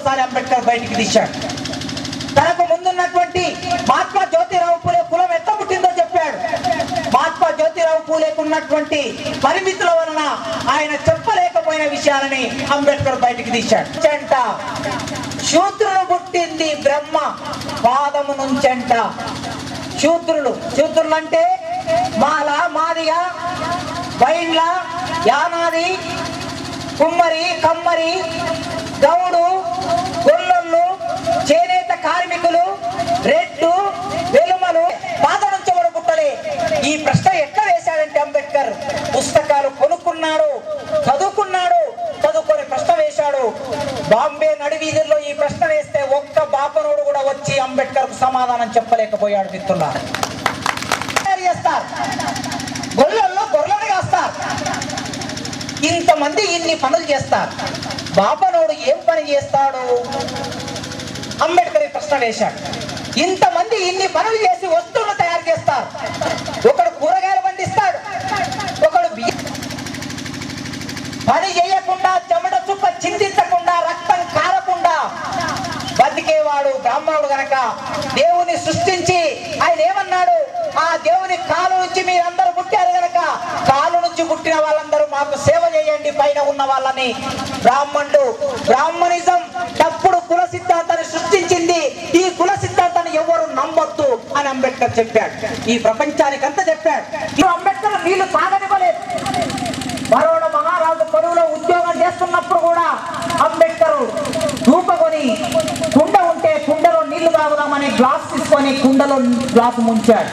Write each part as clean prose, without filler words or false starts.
మరోసారి అంబేద్కర్ బయటికి తీశాడు. తనకు ముందున్నటువంటి మహాత్మా జ్యోతిరావు పూలే కులం ఎట్లా పుట్టిందో చెప్పాడు. మహాత్మా జ్యోతిరావు పూలేకు ఉన్నటువంటి పరిమితుల వలన ఆయన చెప్పలేకపోయిన విషయాలని అంబేద్కర్ బయటికి తీశాడు. చెంట శూద్రులు పుట్టింది బ్రహ్మ పాదము నుంచెంట. శూద్రులు అంటే మాల, మాదిగ, వైండ్ల, యానాది, కుమ్మరి, కమ్మరి, గౌడు, గొల్లొల్లు, చేనేత కార్మికులు, రెడ్డు, వెలుమలు పాదం నుంచి ఎవరు పుట్టలే. ఈ ప్రశ్న ఎట్లా వేశాడంటే అంబేద్కర్ పుస్తకాలు కొనుక్కున్నాడు, చదువుకొని ప్రశ్న వేశాడు. బాంబే నడివీధుల్లో ఈ ప్రశ్న వేస్తే ఒక్క బాపనోడు కూడా వచ్చి అంబేద్కర్ కు సమాధానం చెప్పలేకపోయాడు. మిత్రులారా, గొర్రెల్లో గొర్రెలు కాస్తారు, ఇంతమంది ఇన్ని పనులు చేస్తారు, బాపనోడు ఏం పని చేస్తాడు? అంబేద్కర్ ప్రశ్న వేశాడు. ఇంతమంది ఇన్ని పనులు చేసి వస్తువులు తయారు చేస్తారు. ఒకడు కూరగాయలు పండిస్తాడు, ఒకడు పని చేయకుండా, చెమట చుక్క చిందించకుండా, రక్తం కారకుండా బతికేవాడు బ్రాహ్మణుడు గనక దేవుని సృష్టించి ఆయన ఏమన్నాడు? ఆ దేవుని కాలు నుంచి మీరందరూ పుట్టారు గనక కాలు నుంచి పుట్టిన వాళ్ళందరూ మాకు సేవ చేయండి పైన ఉన్న వాళ్ళని. బ్రాహ్మణిజం తప్పుడు కుల సిద్ధాంతాన్ని సృష్టించింది. ఈ కుల సిద్ధాంతాన్ని ఎవరు నమ్మొద్దు అని అంబేద్కర్ చెప్పాడు. ఈ ప్రపంచానికి అంతా చెప్పాడు. అంబేద్కర్ నీళ్లు తాగనివ్వలేదు. బరోడ మహారాజు కొలువులో ఉద్యోగం చేస్తున్నప్పుడు కూడా అంబేద్కర్ దూపకొని కుండ ఉంటే కుండలో నీళ్లు తాగుదామని గ్లాస్ తీసుకొని కుండలో గ్లాసు ముంచాడు.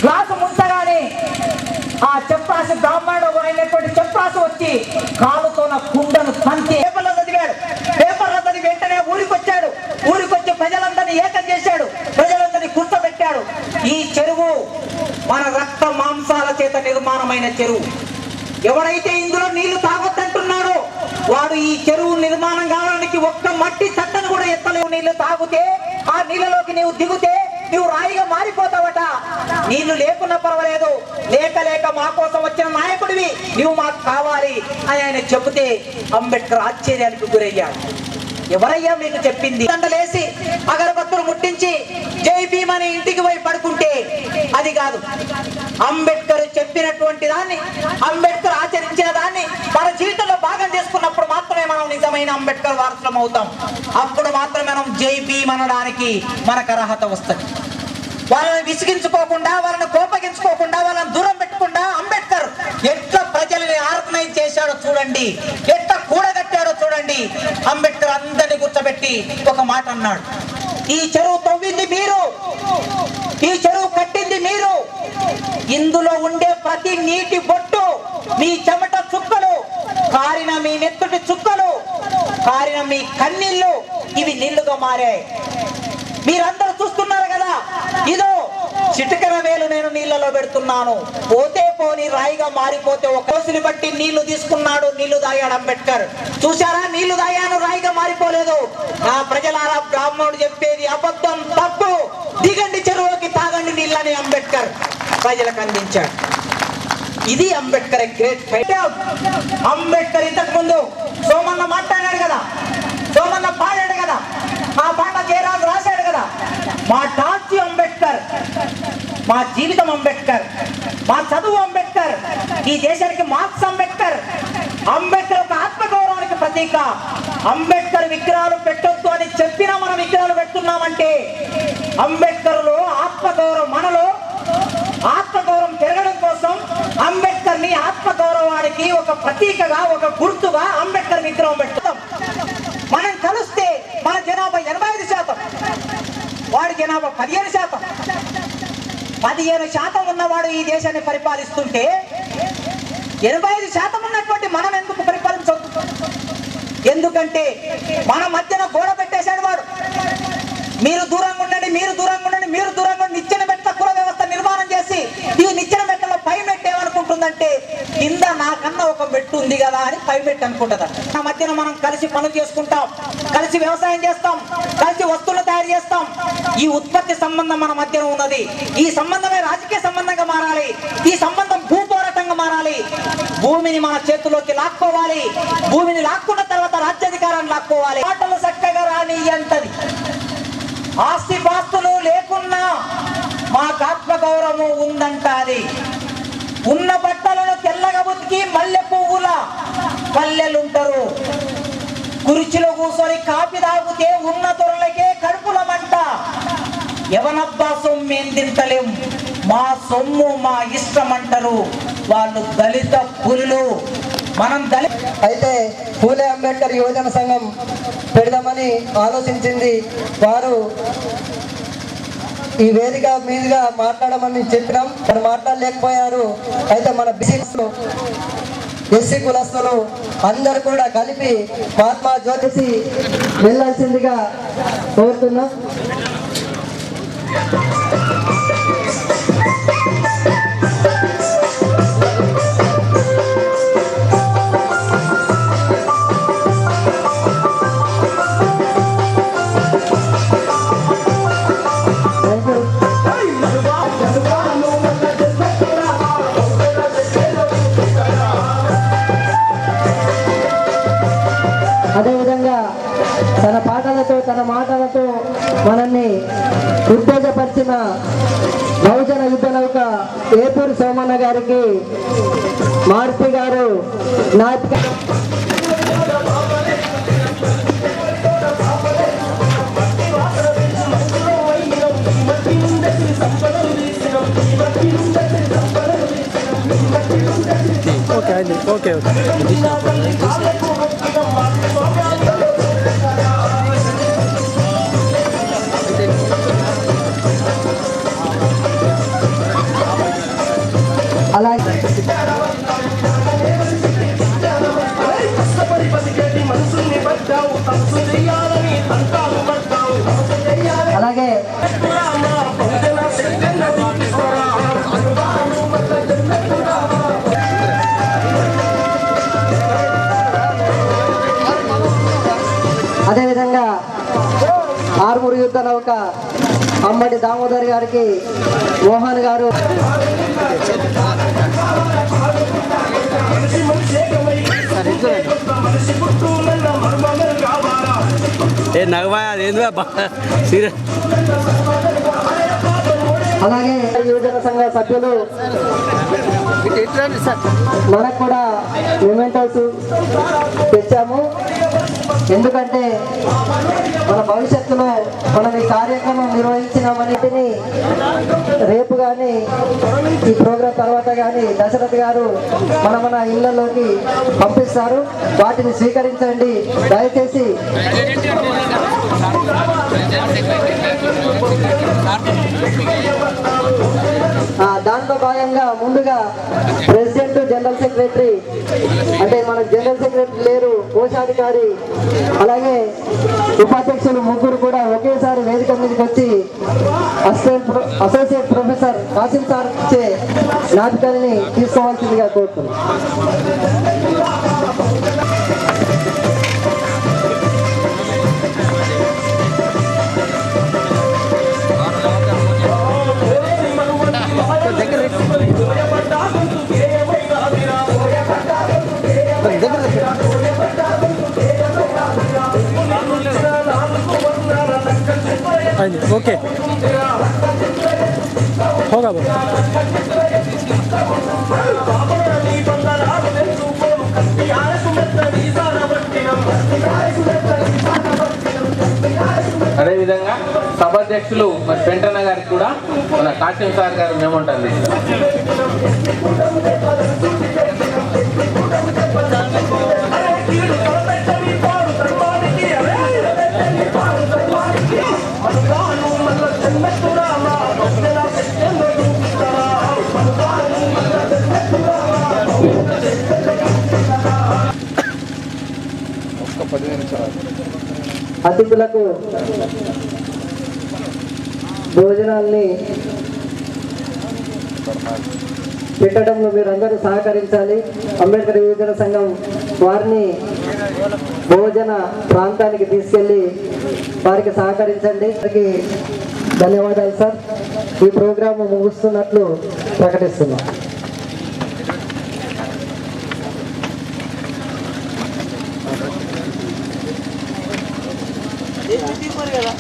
గ్లాసు ముంచగానే ఆ చెప్పరాసి బ్రాహ్మణుడు అయినటువంటి చెప్పరాసి వచ్చి కాలుతోన కుండను తంతి పేపర్లో చదివాడు. పేపర్లో చదివి వెంటనే ఊరికొచ్చాడు. ఊరికొచ్చి ప్రజలందరినీ ఏకం చేశాడు, ప్రజలందరినీ కూర్చోబెట్టాడు. ఈ చెరువు మన రక్త మాంసాల చేత నిర్మాణమైన చెరువు. ఎవడైతే ఇందులో నీళ్లు తాగొద్దంటున్నాడో వాడు ఈ చెరువు నిర్మాణం కావడానికి ఒక్క మట్టి తట్టను కూడా ఎత్తలేవు. నీళ్లు తాగితే ఆ నీళ్ళలోకి నీవు దిగుతే నువ్వు రాయిగా మారిపోతావట. నీళ్లు లేకున్నా పర్వాలేదు, లేక మా కోసం వచ్చిన నాయకుడివి, నువ్వు మాకు కావాలి అని ఆయన చెబితే అంబేద్కర్ ఆశ్చర్యానికి గురయ్యాడు. ఎవరయ్యా మీకు చెప్పింది? దండలేసి అగరబత్తులు ముట్టించి జై భీమ్ అని ఇంటికి పోయి పడుకుంటే అది కాదు. అంబేద్కర్ చెప్పినటువంటి దాన్ని, అంబేద్కర్ ఆచరించిన దాన్ని మన జీవితంలో భాగం చేసుకున్నప్పుడు మాత్రమే మనం నిజమైన అంబేద్కర్ వారసులం అవుతాం. అప్పుడు మాత్రమే మనం జై భీమ్ అనడానికి మనకు అర్హత వస్తుంది. వాళ్ళని విసిగించుకోకుండా, వాళ్ళని కోపగించుకోకుండా, వాళ్ళని దూరం పెట్టకుండా అంబేద్కర్ ఎట్లా ప్రజల్ని ఆర్గనైజ్ చేశాడో చూడండి, ఎట్లా కూడగట్టాడో చూడండి. అంబేద్కర్ అందరినీ కూర్చోబెట్టి ఒక మాట అన్నాడు. ఈ చెరువు తవ్వింది మీరు, ఈ చెరువు కట్టింది మీరు, ఇందులో ఉండే ప్రతి నీటి బొట్టు, మీ చెమట చుక్కలు, కారిన మీ నెత్తుటి చుక్కలు, కారిన మీ కన్నీళ్లు ఇవి నీళ్లుగా మారాయి. మీరందరూ చూస్తున్నారు కదా, ఇదో చిటికెన వేలు నేను నీళ్లలో పెడుతున్నాను, పోతే పోని రాయిగా మారిపోతే ఒక రోజుని బట్టి నీళ్లు తీసుకున్నాడు, నీళ్లు తాగాడు అంబేద్కర్. చూసారా, నీళ్లు తాగాను, రాయిగా మారిపోలేదు. నా ప్రజలారా, బ్రాహ్మణుడు చెప్పేది అబద్ధం, తప్పు. దిగండి చెరువుకి, తాగండి నీళ్ళని అంబేద్కర్ ప్రజలకు అందించాడు. ఇది అంబేద్కర్ గ్రేట్ ఫైట్. అంబేద్కర్ ఇంతకు ముందు సోమన్న మాట్లాడాడు కదా, సోమన్న పాడాడు కదా, ఆ పాట జయరాజు రాశాడు కదా. మా టార్చి అంబేద్కర్, మా జీవితం అంబేద్కర్, మా చదువు అంబేద్కర్, ఈ దేశానికి మార్క్స్ అంబేద్కర్. అంబేద్కర్ ఒక ఆత్మగౌరవానికి ప్రతీక. అంబేద్కర్ విగ్రహాలు పెట్టొద్దు అని చెప్పినా మనం విగ్రహాలు పెడుతున్నామంటే అంబేద్కర్లో ఆత్మగౌరవం, మనలో ఆత్మగౌరవం పెరగడం కోసం అంబేద్కర్ ని ఆత్మగౌరవానికి ఒక ప్రతీకగా, ఒక గుర్తుగా అంబేద్కర్ విగ్రహం పెడతాం. మనం కలిస్తే మన జనాభా 85%, వాడి జనాభా 15%. 15% ఉన్నవాడు ఈ దేశాన్ని పరిపాలిస్తుంటే 85% ఉన్నటువంటి మనం ఎందుకు పరిపాలించొద్దు? ఎందుకంటే మన మధ్యన గోడ పెట్టేశాడు వాడు. మీరు దూరంగా ఉండండి, మీరు దూరంగా ఉండండి, మీరు దూరంగా ఉండి నిచ్చెన మెట్ల కుల వ్యవస్థ నిర్మాణం చేసి ఈ నిచ్చెన మెట్ల పై మెట్టు ఏమనుకుంటుందంటే కింద నాకన్నా ఒక మెట్టు ఉంది కదా అని పై మెట్టు అనుకుంటుందట. నా మధ్యన మనం కలిసి పనులు చేసుకుంటాం, కలిసి వ్యవసాయం చేస్తాం, కలిసి వస్తువులు తయారు చేస్తాం. ఈ ఉత్పత్తి సంబంధం మన మధ్యన ఉన్నది. ఈ సంబంధమే రాజకీయ సంబంధంగా మారాలి. ఈ సంబంధం భూ పోరాటంగా మారాలి. భూమిని మన చేతుల్లోకి లాక్కోవాలి. భూమిని లాక్కున్న తర్వాత రాజ్యాధికారాన్ని లాక్కోవాలి. మాటలు చక్కగా గౌరవం ఉందంటాది. ఉన్న బట్టలను తెల్లగా ఉతికి మల్లె పువ్వుల పల్లెలుంటారు. కుర్చీలో కూర్చొని కాపీ తాగితే ఉన్న దొరలకే కడుపులమంట. ఎవనబ్బా సొమ్మేం తింటలేం, మా సొమ్ము మా ఇష్టం అంటారు. వాళ్ళు దళిత పులులు, మనం అయితే పూలే అంబేద్కర్ యువజన సంఘం పెడదామని ఆలోచించింది. వారు ఈ వేదిక మీదుగా మాట్లాడమని చెప్పినాం, మరి మాట్లాడలేకపోయారు. అయితే మన బీసీ ఎస్సీ కులస్తులు అందరు కూడా కలిపి మహాత్మా జ్యోతిసి వెళ్ళాల్సిందిగా కోరుతున్నాం. అదేవిధంగా తన పాటలతో తన మాటలతో మనల్ని ఉత్తేజపరిచిన బహుజన యుద్ధ నౌక ఏపూరు సోమన్న గారికి మారుతి గారు నాటిక ఓకే అలాగే అలాగే అదేవిధంగా ఆర్మూరు యుద్ధ నౌక అమ్మడి దామోదర్ గారికి మోహన్ గారు అలాగే యువజన సంఘ సభ్యులు మనకు కూడా మెమెంటోస్ తెచ్చాము. ఎందుకంటే మన భవిష్యత్తులో మనం ఈ కార్యక్రమం నిర్వహించినామన్నిటిని రేపు కానీ ఈ ప్రోగ్రాం తర్వాత కానీ దశరథ్ గారు మన ఇళ్లలోకి పంపిస్తారు. వాటిని స్వీకరించండి దయచేసి. దాంట్లో భాగంగా ముందుగా ప్రెసిడెంట్ జనరల్ సెక్రటరీ, అంటే మనకు జనరల్ సెక్రటరీ లేరు, కోశాధికారి అలాగే ఉపాధ్యక్షులు ముగ్గురు కూడా ఒకేసారి వేదిక మీదకి వచ్చి అసోసియేట్ ప్రొఫెసర్ కాసిం సార్ ఇచ్చే నాటకాన్ని తీసుకోవాల్సిందిగా కోరుతున్నాను. ఓకే होगा वो అదేవిధంగా సభాధ్యక్షులు మరి పెంటన్న గారికి కూడా మన కాశీం సార్ గారు మేముంటుంది. అతిథులకు భోజనాల్ని పెట్టడంలో మీరందరూ సహకరించాలి. అంబేద్కర్ యువజన సంఘం వారిని భోజన ప్రాంతానికి తీసుకెళ్ళి వారికి సహకరించండి. వారికి ధన్యవాదాలు సార్. ఈ ప్రోగ్రాము ముగుస్తున్నట్లు ప్రకటిస్తున్నాం. కదా